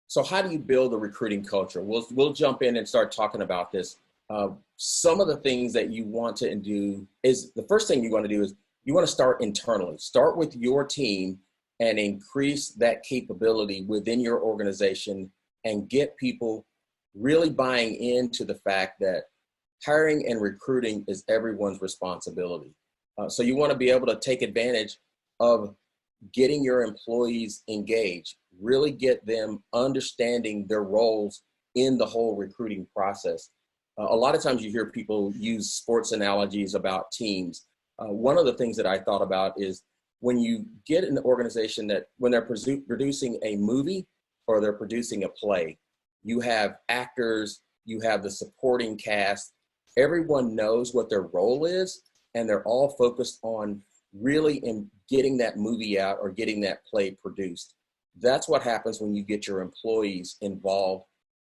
So how do you build a recruiting culture? We'll jump in and start talking about this. Some of the things that you want to do is the first thing you want to do is you want to start internally. Start with your team and increase that capability within your organization and get people really buying into the fact that hiring and recruiting is everyone's responsibility. So you want to be able to take advantage of getting your employees engaged, really get them understanding their roles in the whole recruiting process. A lot of times you hear people use sports analogies about teams. One of the things that I thought about is when you get an organization that when they're producing a movie or they're producing a play, you have actors, you have the supporting cast, everyone knows what their role is, and they're all focused on really in getting that movie out or getting that play produced. That's what happens when you get your employees involved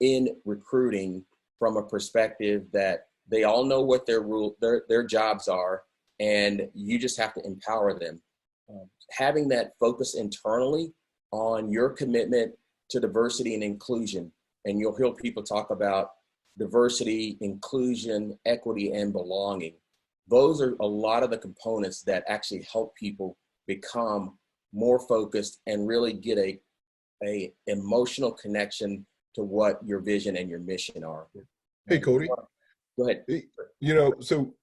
in recruiting from a perspective that they all know what their jobs are, and you just have to empower them. Having that focus internally on your commitment to diversity and inclusion, and you'll hear people talk about diversity, inclusion, equity, and belonging. Those are a lot of the components that actually help people become more focused and really get a emotional connection to what your vision and your mission are. Hey, Cody. Go ahead. So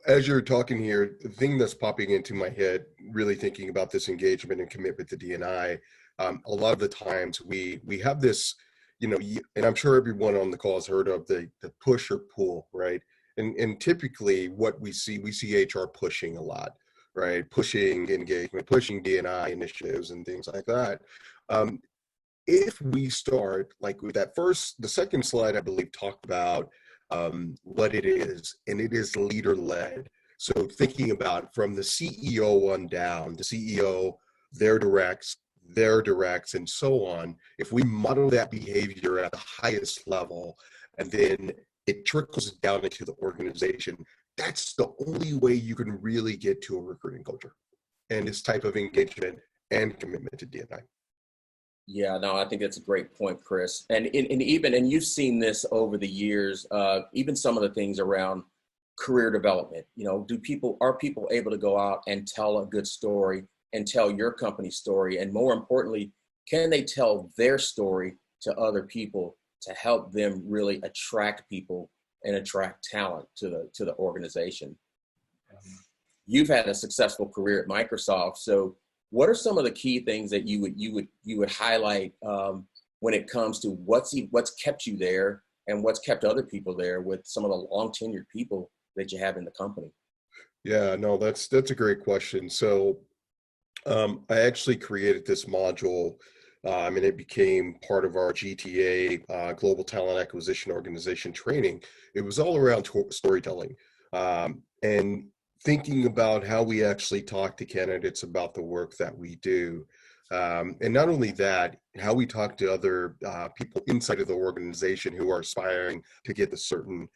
as you're talking here, the thing that's popping into my head, really thinking about this engagement and commitment to D&I, a lot of the times we have this, and I'm sure everyone on the call has heard of the push or pull, right? And typically what we see HR pushing a lot, right? Pushing engagement, pushing D&I initiatives and things like that. If we start like with the second slide, I believe, talked about what it is, and it is leader led. So thinking about from the CEO on down, the CEO, their directs, and so on. If we model that behavior at the highest level, and then it trickles down into the organization, that's the only way you can really get to a recruiting culture and this type of engagement and commitment to D&I. Yeah, no, I think that's a great point, Chris. And you've seen this over the years, even some of the things around career development. Are people able to go out and tell a good story and tell your company's story? And more importantly, can they tell their story to other people to help them really attract people and attract talent to the organization? You've had a successful career at Microsoft, so what are some of the key things that you would highlight when it comes to what's kept you there and what's kept other people there with some of the long tenured people that you have in the company? Yeah, no, that's a great question. So I actually created this module, and it became part of our GTA Global Talent Acquisition Organization training. It was all around storytelling, and thinking about how we actually talk to candidates about the work that we do. And not only that, how we talk to other people inside of the organization who are aspiring to get to certain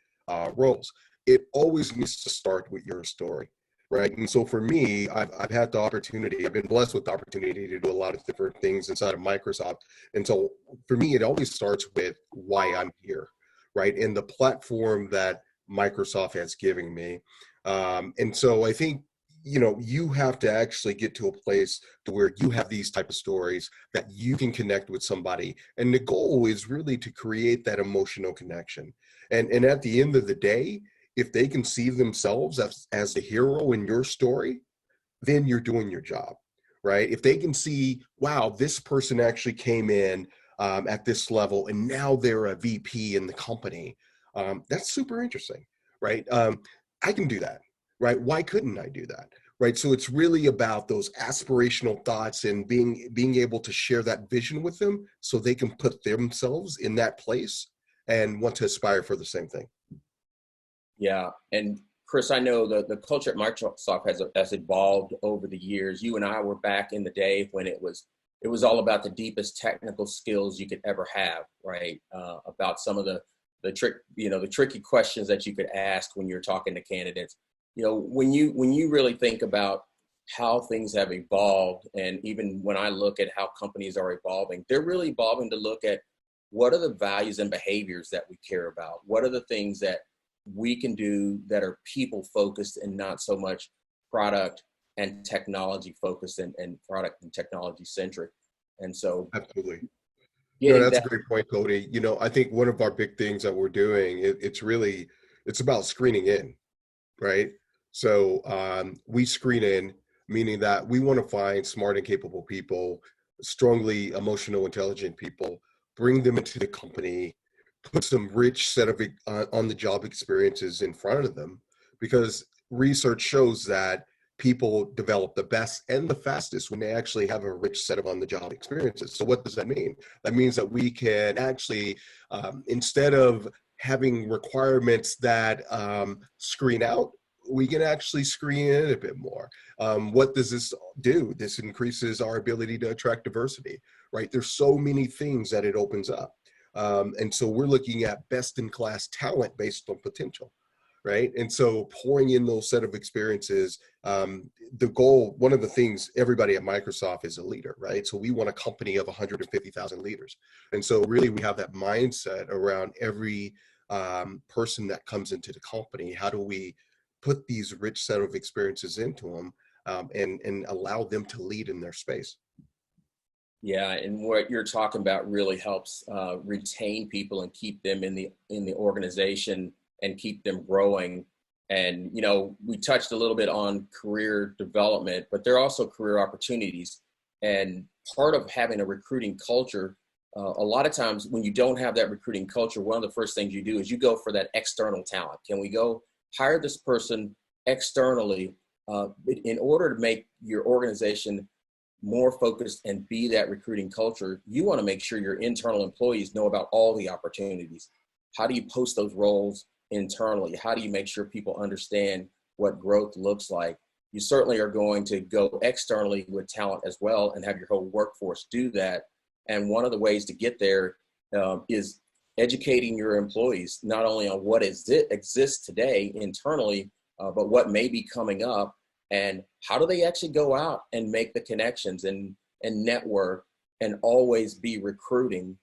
roles. It always needs to start with your story, right? And so for me, I've had the opportunity, I've been blessed with the opportunity to do a lot of different things inside of Microsoft. And so for me, it always starts with why I'm here, right? And the platform that Microsoft has given me. And so I think, you have to actually get to a place to where you have these type of stories that you can connect with somebody. And the goal is really to create that emotional connection. And at the end of the day, if they can see themselves as the hero in your story, then you're doing your job, right? If they can see, wow, this person actually came in at this level and now they're a VP in the company, that's super interesting, right? I can do that, right? Why couldn't I do that, right? So it's really about those aspirational thoughts and being able to share that vision with them so they can put themselves in that place and want to aspire for the same thing. Yeah, and Chris, I know the culture at Microsoft has evolved over the years. You and I were back in the day when it was all about the deepest technical skills you could ever have, right? About some of the tricky questions that you could ask when you're talking to candidates. When you really think about how things have evolved. And even when I look at how companies are evolving, they're really evolving to look at what are the values and behaviors that we care about? What are the things that we can do that are people focused and not so much product and technology focused and product and technology centric? And so Absolutely. No, getting that's a that, great point, Cody. I think one of our big things that we're doing, it's about screening in, right? So we screen in, meaning that we want to find smart and capable people, strongly emotional, intelligent people, bring them into the company, put some rich set of on the job experiences in front of them, because research shows that people develop the best and the fastest when they actually have a rich set of on the job experiences. So what does that mean? That means that we can actually, instead of having requirements that screen out, we can actually screen in a bit more. What does this do? This increases our ability to attract diversity, right? There's so many things that it opens up. And so we're looking at best in class talent based on potential, right? And so pouring in those set of experiences, the goal, one of the things, everybody at Microsoft is a leader, right? So we want a company of 150,000 leaders. And so really we have that mindset around every person that comes into the company. How do we put these rich set of experiences into them, and allow them to lead in their space? yeah, and what you're talking about really helps retain people and keep them in the organization and keep them growing. And we touched a little bit on career development, but there are also career opportunities. And part of having a recruiting culture, a lot of times when you don't have that recruiting culture, one of the first things you do is you go for that external talent. Can we go hire this person externally in order to make your organization more focused and be that recruiting culture? You want to make sure your internal employees know about all the opportunities. How do you post those roles internally? How do you make sure people understand what growth looks like? You certainly are going to go externally with talent as well and have your whole workforce do that. And one of the ways to get there is educating your employees, not only on what exists today internally, but what may be coming up, and how do they actually go out and make the connections and network and always be recruiting,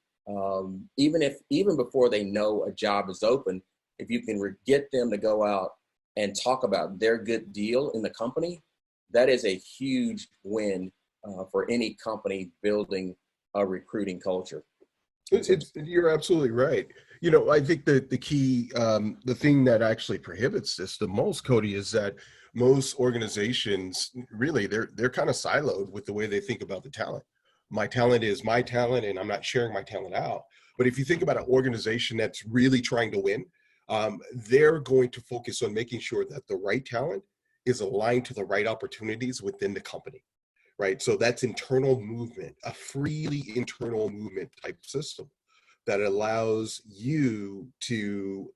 even before they know a job is open. If you can get them to go out and talk about their good deal in the company, that is a huge win for any company building a recruiting culture. You're absolutely right. I think that the key, the thing that actually prohibits this the most, Cody, is that most organizations really they're kind of siloed with the way they think about the talent. My talent is my talent, and I'm not sharing my talent out. But if you think about an organization that's really trying to win, they're going to focus on making sure that the right talent is aligned to the right opportunities within the company, right? So that's internal movement, a freely internal movement type system that allows you to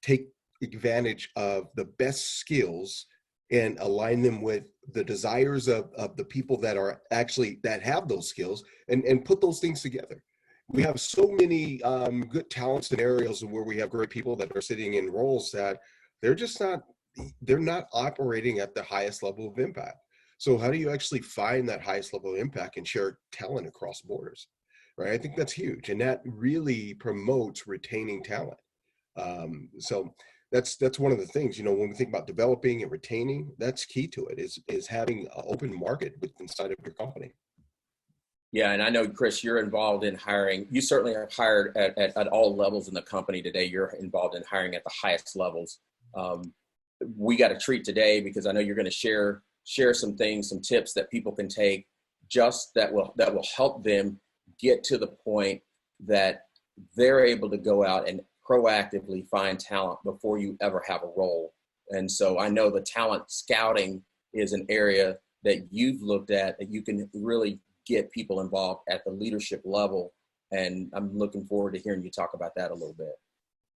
take advantage of the best skills and align them with the desires of the people that are actually that have those skills, and put those things together. We have so many good talent scenarios where we have great people that are sitting in roles that they're just not they're not operating at the highest level of impact. So how do you actually find that highest level of impact and share talent across borders, right? I think that's huge, and that really promotes retaining talent. So that's one of the things, when we think about developing and retaining, that's key to it, is having an open market inside of your company. Yeah, and I know, Chris, you're involved in hiring. You certainly have hired at all levels in the company today. You're involved in hiring at the highest levels. We got a treat today because I know you're going to share some things, some tips that people can take, just that will help them get to the point that they're able to go out and proactively find talent before you ever have a role. And so I know the talent scouting is an area that you've looked at, that you can really get people involved at the leadership level. And I'm looking forward to hearing you talk about that a little bit.